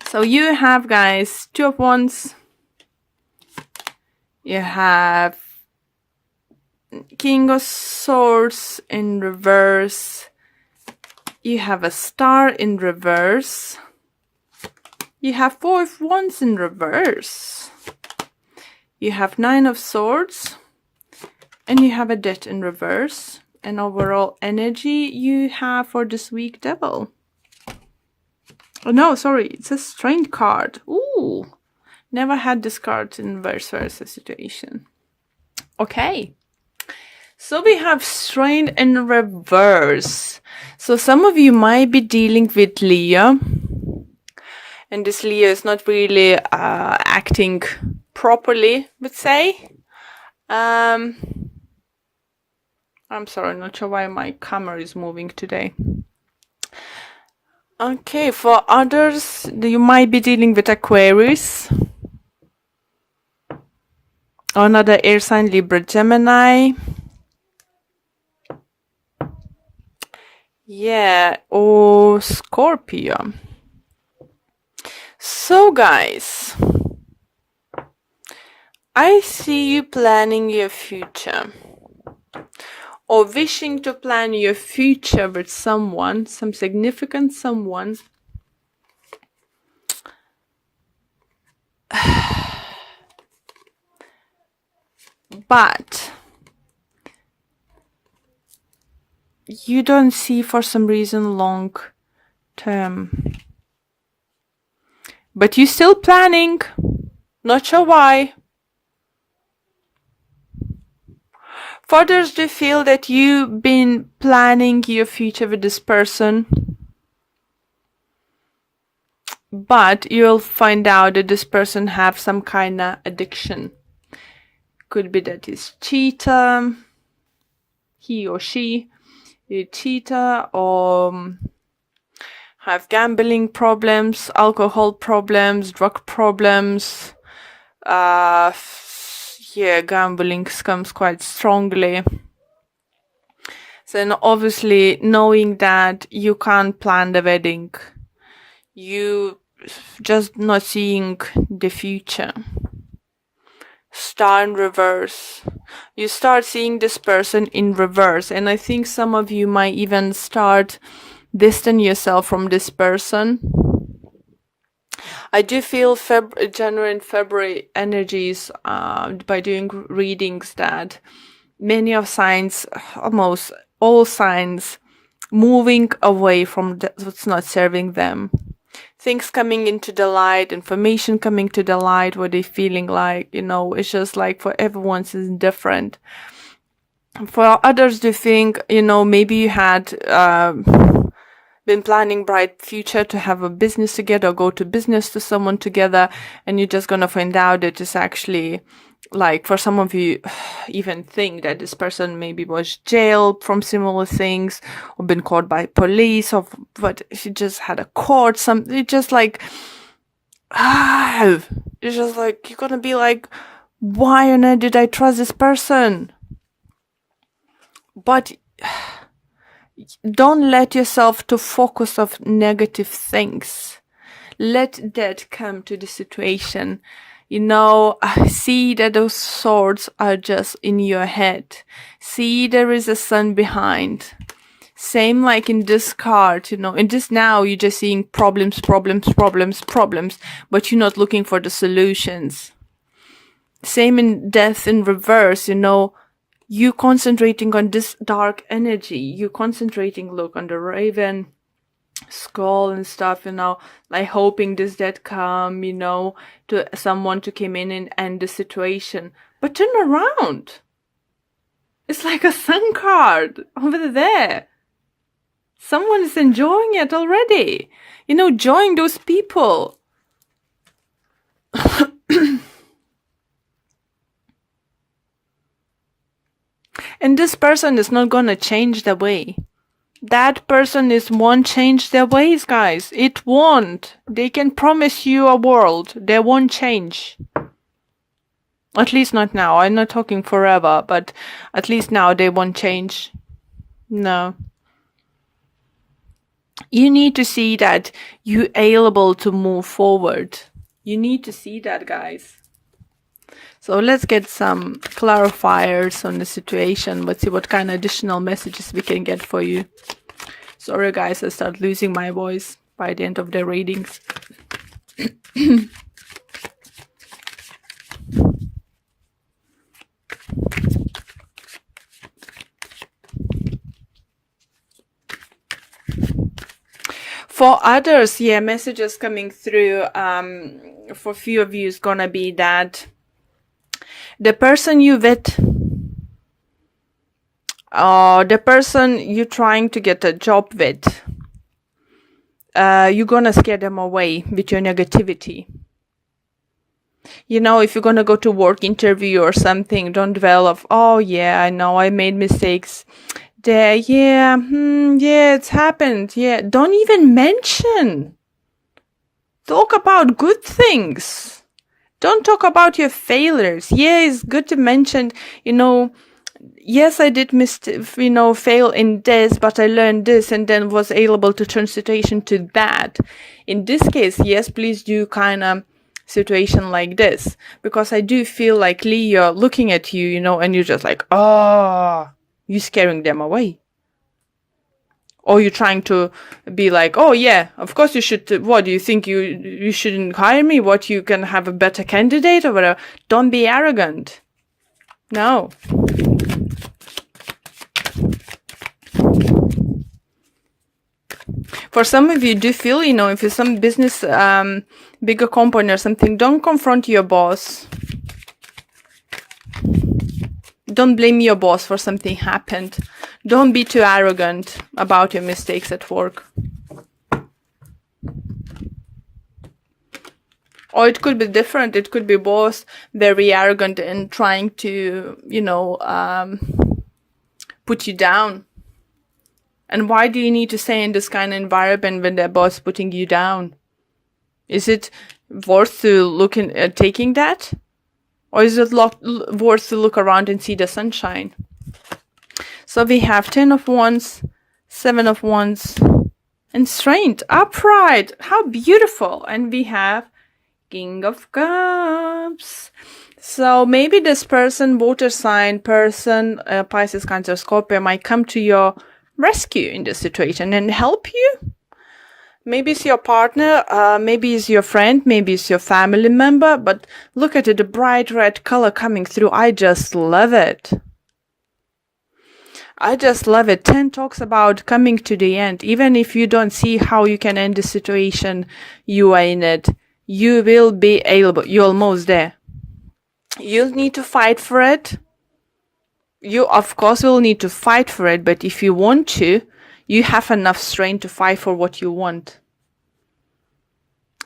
So you have, guys, Two of Wands. You have King of Swords in reverse. You have a Star in reverse. You have Four of Wands in reverse. You have Nine of Swords. And you have a Death in reverse. And overall energy you have for this week, Devil. Oh no, sorry, it's a Strength card. Ooh, never had this card in vice versa situation. Okay, so we have Strength in reverse. So some of you might be dealing with Leo, and this Leo is not really acting properly, let's say. I'm sorry, not sure why my camera is moving today. Okay, for others, you might be dealing with Aquarius. Another air sign, Libra, Gemini. Yeah, or Scorpio. So guys, I see you planning your future. Or wishing to plan your future with someone, some significant someone. But you don't see for some reason long term. But you're still planning. Not sure why. For others, do you feel that you've been planning your future with this person, but you'll find out that this person have some kind of addiction? Could be that he's cheater, he or she is cheater, or have gambling problems, alcohol problems, drug problems. Yeah, gambling comes quite strongly. So then obviously knowing that you can't plan the wedding, you just not seeing the future. Star in reverse. You start seeing this person in reverse, and I think some of you might even start distance yourself from this person. I do feel January and February energies by doing readings that many of signs, almost all signs, moving away from what's not serving them. Things coming into the light, information coming to the light, what they're feeling like, it's just like for everyone it's different. For others, they think, maybe you had been planning bright future to have a business together or go to business to someone together, and you're just gonna find out that it's actually, like, for some of you even think that this person maybe was jailed from similar things or been caught by police, or but she just had a court, it's just like it's just like you're gonna be like, why on earth did I trust this person? But don't let yourself to focus of negative things. Let that come to the situation. See that those swords are just in your head. See there is a sun behind. Same like in this card, in this now you're just seeing problems, but you're not looking for the solutions. Same in death in reverse, you concentrating on this dark energy. You concentrating, look, on the raven skull and stuff, like hoping this death come, to someone to come in and end the situation. But turn around. It's like a sun card over there. Someone is enjoying it already. Join those people. And this person is not gonna change their way. That person won't change their ways, guys. It won't. They can promise you a world. They won't change. At least not now. I'm not talking forever, but at least now they won't change. No. You need to see that you're able to move forward. You need to see that, guys. So let's get some clarifiers on the situation. Let's see what kind of additional messages we can get for you. Sorry, guys, I start losing my voice by the end of the readings. For others, yeah, messages coming through for a few of you is gonna be that the person you with, or the person you're trying to get a job with, you're gonna scare them away with your negativity. You know, if you're gonna go to work interview or something, don't dwell of, oh yeah, I know I made mistakes there, yeah, yeah, it's happened, yeah. Don't even mention. Talk about good things. Don't talk about your failures. Yeah, it's good to mention, you know, yes, I did fail in this, but I learned this and then was able to turn situation to that. In this case, yes, please do kind of situation like this, because I do feel like Leo looking at you, you know, and you're just like, oh, you're scaring them away. Or you're trying to be like, oh yeah, of course you should, what, do you think you shouldn't hire me? What, you can have a better candidate or whatever? Don't be arrogant. No. For some of you, do feel, you know, if it's some business, bigger company or something, don't confront your boss. Don't blame your boss for something happened. Don't be too arrogant about your mistakes at work. Or it could be different. It could be both very arrogant and trying to, you know, put you down. And why do you need to stay in this kind of environment when their boss putting you down? Is it worth to look at taking that? Or is it worth to look around and see the sunshine? So we have 10 of Wands, 7 of Wands, and Strength, upright. How beautiful. And we have King of Cups. So maybe this person, water sign person, Pisces, Cancer, Scorpio, might come to your rescue in this situation and help you. Maybe it's your partner, maybe it's your friend, maybe it's your family member, but look at it, the bright red color coming through. I just love it. I just love it. 10 talks about coming to the end. Even if you don't see how you can end the situation you are in it, you will be able. You're almost there. You'll need to fight for it. You, of course, will need to fight for it, but if you want to, you have enough strength to fight for what you want.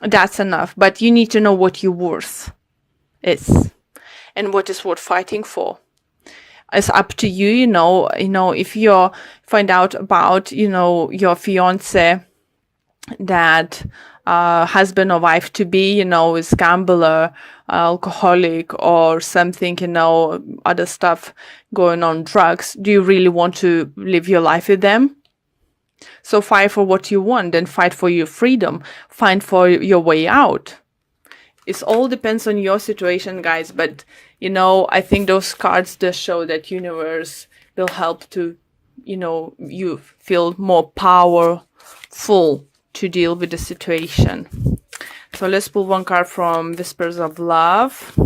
That's enough. But you need to know what your worth is and what is worth fighting for. It's up to you, you know, if you find out about, you know, your fiance that husband or wife to be, you know, is gambler, alcoholic or something, you know, other stuff going on, drugs. Do you really want to live your life with them? So fight for what you want and fight for your freedom. Fight for your way out. It all depends on your situation, guys. But, you know, I think those cards just show that universe will help to, you know, you feel more powerful to deal with the situation. So let's pull one card from Whispers of Love.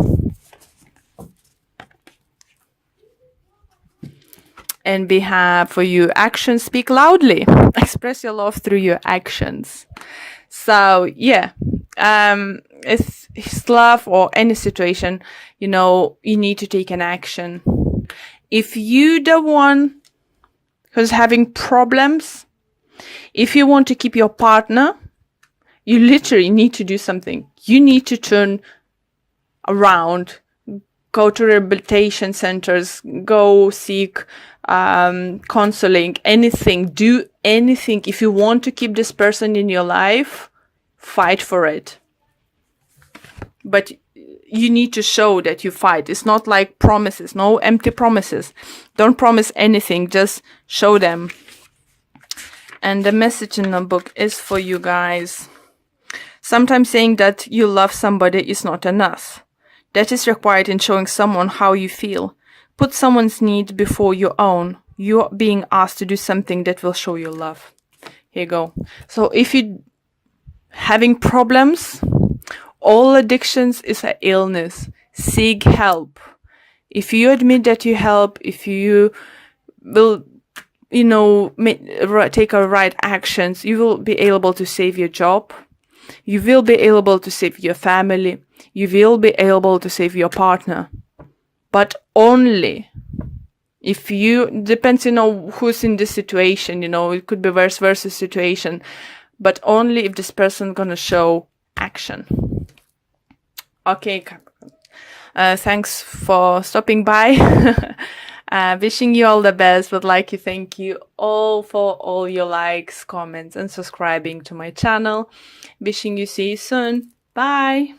And we have for you, actions speak loudly. Express your love through your actions. So, yeah, it's love or any situation, you know, you need to take an action. If you the one who's having problems, if you want to keep your partner, you literally need to do something. You need to turn around, go to rehabilitation centers, go seek counseling, anything, do anything. If you want to keep this person in your life, fight for it. But you need to show that you fight. It's not like promises, no empty promises. Don't promise anything, just show them And the message in the book is for you guys. Sometimes saying that you love somebody is not enough. That is required in showing someone how you feel. Put someone's need before your own. You're being asked to do something that will show your love. Here you go. So if you're having problems, all addictions is an illness. Seek help. If you admit that you help, if you will, take a right actions, you will be able to save your job. You will be able to save your family. You will be able to save your partner. But only if you, depends, who's in this situation, it could be vice versa situation, but only if this person gonna show action. Okay, Capricorn. Thanks for stopping by. Wishing you all the best, would like to thank you all for all your likes, comments, and subscribing to my channel. Wishing you see you soon. Bye.